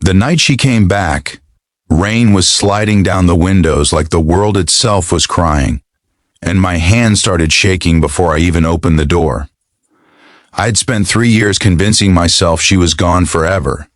The night she came back, rain was sliding down the windows like the world itself was crying, and my hand started shaking before I even opened the door. I'd spent 3 years convincing myself she was gone forever.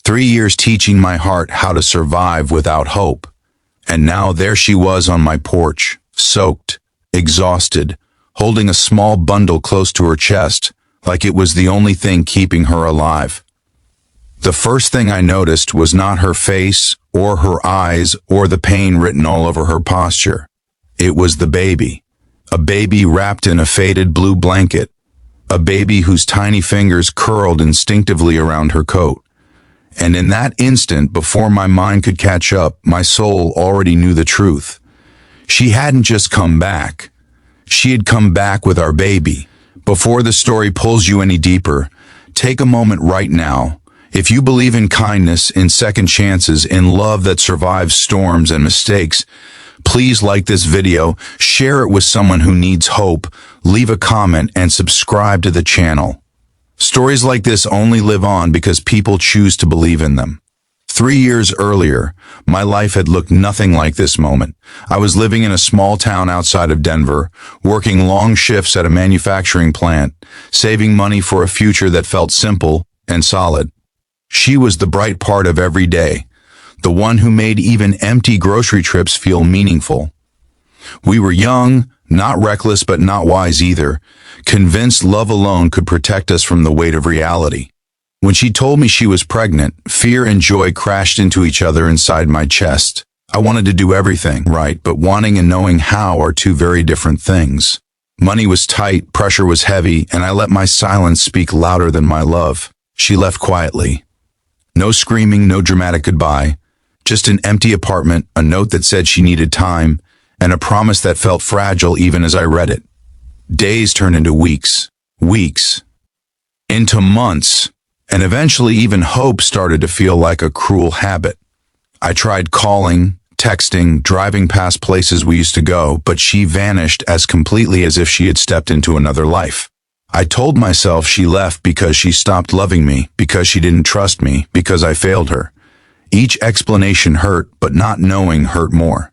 3 years teaching my heart how to survive without hope. And now there she was on my porch, soaked, exhausted, holding a small bundle close to her chest, like it was the only thing keeping her alive. The first thing I noticed was not her face, or her eyes, or the pain written all over her posture. It was the baby. A baby wrapped in a faded blue blanket. A baby whose tiny fingers curled instinctively around her coat. And in that instant, before my mind could catch up, my soul already knew the truth. She hadn't just come back. She had come back with our baby. Before the story pulls you any deeper, take a moment right now. If you believe in kindness, in second chances, in love that survives storms and mistakes, please like this video, share it with someone who needs hope, leave a comment, and subscribe to the channel. Stories like this only live on because people choose to believe in them. 3 years earlier, my life had looked nothing like this moment. I was living in a small town outside of Denver, working long shifts at a manufacturing plant, saving money for a future that felt simple and solid. She was the bright part of every day, the one who made even empty grocery trips feel meaningful. We were young, not reckless but not wise either, convinced love alone could protect us from the weight of reality. When she told me she was pregnant, fear and joy crashed into each other inside my chest. I wanted to do everything right, but wanting and knowing how are two very different things. Money was tight, pressure was heavy, and I let my silence speak louder than my love. She left quietly. No screaming, no dramatic goodbye. Just an empty apartment, a note that said she needed time, and a promise that felt fragile even as I read it. Days turned into weeks, into months, and eventually even hope started to feel like a cruel habit. I tried calling, texting, driving past places we used to go, but she vanished as completely as if she had stepped into another life. I told myself she left because she stopped loving me, because she didn't trust me, because I failed her. Each explanation hurt, but not knowing hurt more.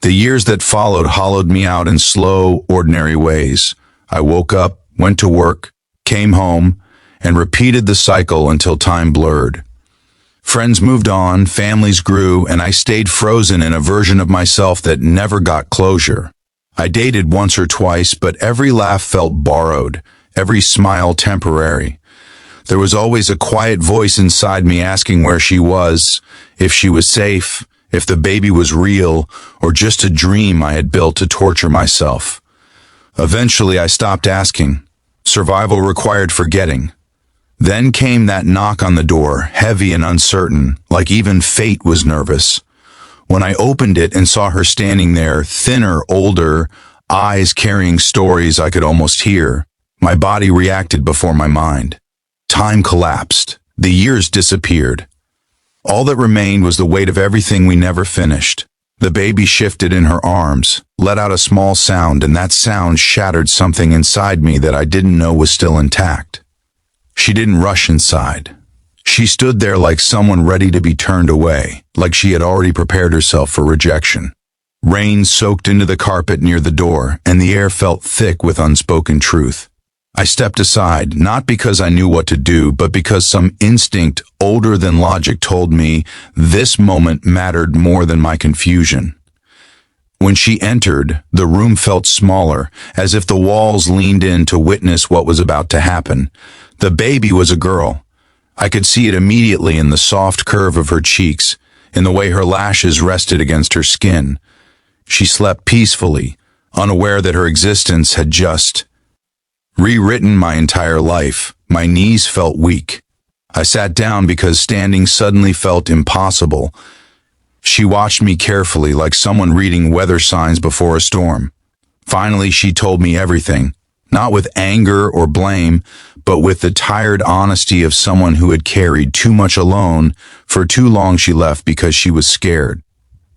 The years that followed hollowed me out in slow, ordinary ways. I woke up, went to work, came home, and repeated the cycle until time blurred. Friends moved on, families grew, and I stayed frozen in a version of myself that never got closure. I dated once or twice, but every laugh felt borrowed, every smile temporary. There was always a quiet voice inside me asking where she was, if she was safe, if the baby was real, or just a dream I had built to torture myself. Eventually, I stopped asking. Survival required forgetting. Then came that knock on the door, heavy and uncertain, like even fate was nervous. When I opened it and saw her standing there, thinner, older, eyes carrying stories I could almost hear, my body reacted before my mind. Time collapsed. The years disappeared. All that remained was the weight of everything we never finished. The baby shifted in her arms, let out a small sound, and that sound shattered something inside me that I didn't know was still intact. She didn't rush inside. She stood there like someone ready to be turned away, like she had already prepared herself for rejection. Rain soaked into the carpet near the door, and the air felt thick with unspoken truth. I stepped aside, not because I knew what to do, but because some instinct older than logic told me this moment mattered more than my confusion. When she entered, the room felt smaller, as if the walls leaned in to witness what was about to happen. The baby was a girl. I could see it immediately in the soft curve of her cheeks, in the way her lashes rested against her skin. She slept peacefully, unaware that her existence had just rewritten my entire life. My knees felt weak. I sat down because standing suddenly felt impossible. She watched me carefully, like someone reading weather signs before a storm. Finally, she told me everything, not with anger or blame, but with the tired honesty of someone who had carried too much alone. For too long she left because she was scared.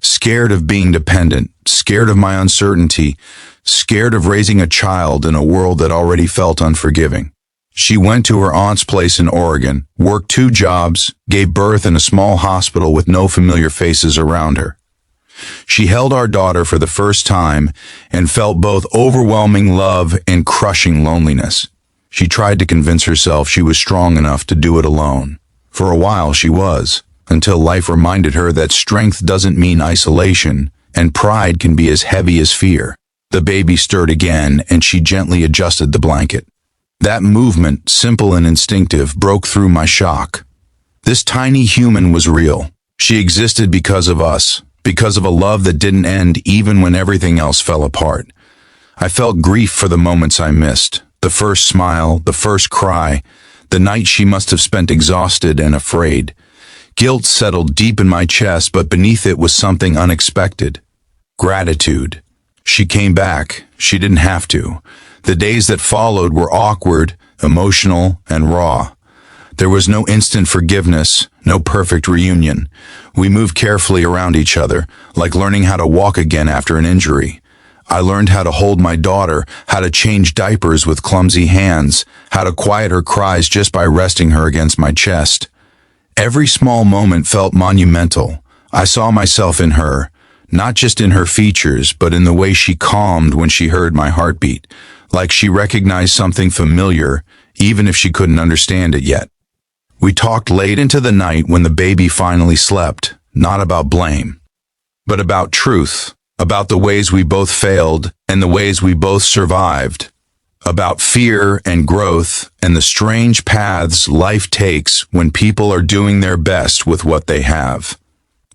Scared of being dependent, scared of my uncertainty, scared of raising a child in a world that already felt unforgiving. She went to her aunt's place in Oregon, worked 2 jobs, gave birth in a small hospital with no familiar faces around her. She held our daughter for the first time and felt both overwhelming love and crushing loneliness. She tried to convince herself she was strong enough to do it alone. For a while she was, until life reminded her that strength doesn't mean isolation, and pride can be as heavy as fear. The baby stirred again, and she gently adjusted the blanket. That movement, simple and instinctive, broke through my shock. This tiny human was real. She existed because of us, because of a love that didn't end even when everything else fell apart. I felt grief for the moments I missed, the first smile, the first cry, the night she must have spent exhausted and afraid. Guilt settled deep in my chest, but beneath it was something unexpected. Gratitude. She came back. She didn't have to. The days that followed were awkward, emotional, and raw. There was no instant forgiveness, no perfect reunion. We moved carefully around each other, like learning how to walk again after an injury. I learned how to hold my daughter, how to change diapers with clumsy hands, how to quiet her cries just by resting her against my chest. Every small moment felt monumental. I saw myself in her, not just in her features, but in the way she calmed when she heard my heartbeat, like she recognized something familiar, even if she couldn't understand it yet. We talked late into the night when the baby finally slept, not about blame, but about truth, about the ways we both failed and the ways we both survived, about fear and growth and the strange paths life takes when people are doing their best with what they have.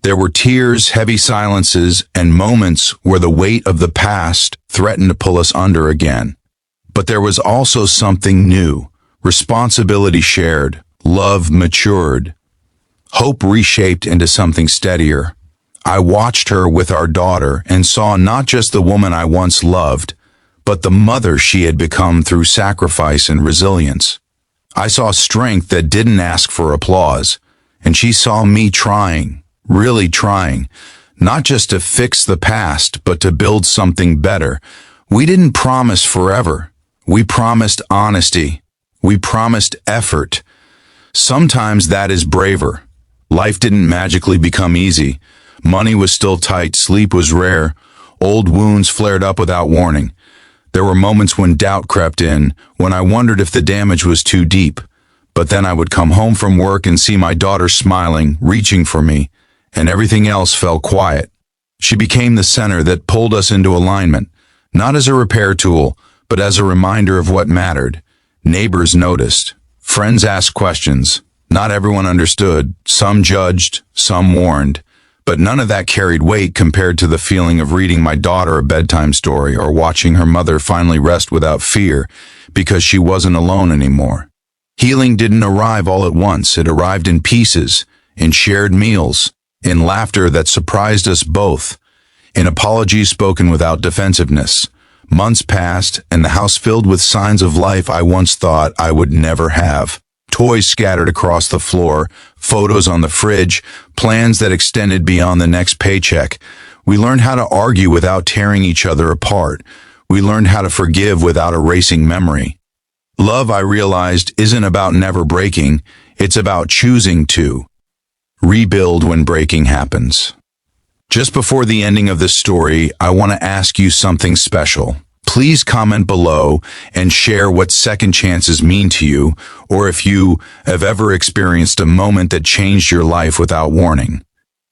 There were tears, heavy silences, and moments where the weight of the past threatened to pull us under again. But there was also something new, responsibility shared, love matured, hope reshaped into something steadier. I watched her with our daughter and saw not just the woman I once loved, but the mother she had become through sacrifice and resilience. I saw strength that didn't ask for applause, and she saw me trying, really trying, not just to fix the past, but to build something better. We didn't promise forever. We promised honesty. We promised effort. Sometimes that is braver. Life didn't magically become easy. Money was still tight, sleep was rare, old wounds flared up without warning. There were moments when doubt crept in, when I wondered if the damage was too deep. But then I would come home from work and see my daughter smiling, reaching for me, and everything else fell quiet. She became the center that pulled us into alignment, not as a repair tool, but as a reminder of what mattered. Neighbors noticed. Friends asked questions. Not everyone understood. Some judged, some warned. But none of that carried weight compared to the feeling of reading my daughter a bedtime story or watching her mother finally rest without fear because she wasn't alone anymore. Healing didn't arrive all at once. It arrived in pieces, in shared meals, in laughter that surprised us both, in apologies spoken without defensiveness. Months passed, and the house filled with signs of life I once thought I would never have. Toys scattered across the floor, photos on the fridge, plans that extended beyond the next paycheck. We learned how to argue without tearing each other apart. We learned how to forgive without erasing memory. Love, I realized, isn't about never breaking. It's about choosing to rebuild when breaking happens. Just before the ending of this story, I want to ask you something special. Please comment below and share what second chances mean to you, or if you have ever experienced a moment that changed your life without warning.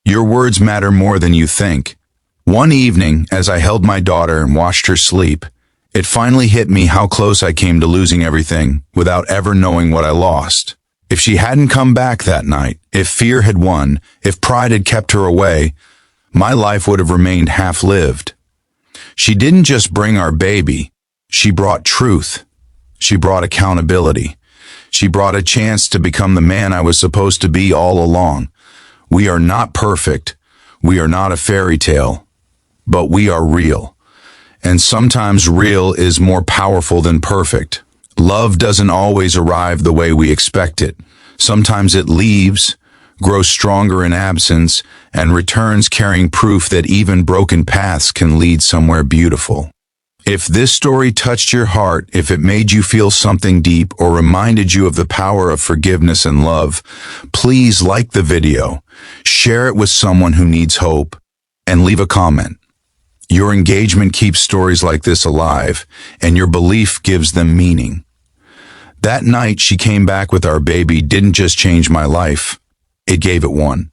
Your words matter more than you think. One evening, as I held my daughter and watched her sleep, it finally hit me how close I came to losing everything without ever knowing what I lost. If she hadn't come back that night, if fear had won, if pride had kept her away, my life would have remained half-lived. She didn't just bring our baby. She brought truth. She brought accountability. She brought a chance to become the man I was supposed to be all along. We are not perfect. We are not a fairy tale. But we are real. And sometimes real is more powerful than perfect. Love doesn't always arrive the way we expect it. Sometimes it leaves, grows stronger in absence, and returns carrying proof that even broken paths can lead somewhere beautiful. If this story touched your heart, if it made you feel something deep or reminded you of the power of forgiveness and love, please like the video, share it with someone who needs hope, and leave a comment. Your engagement keeps stories like this alive, and your belief gives them meaning. That night she came back with our baby didn't just change my life, it gave it one.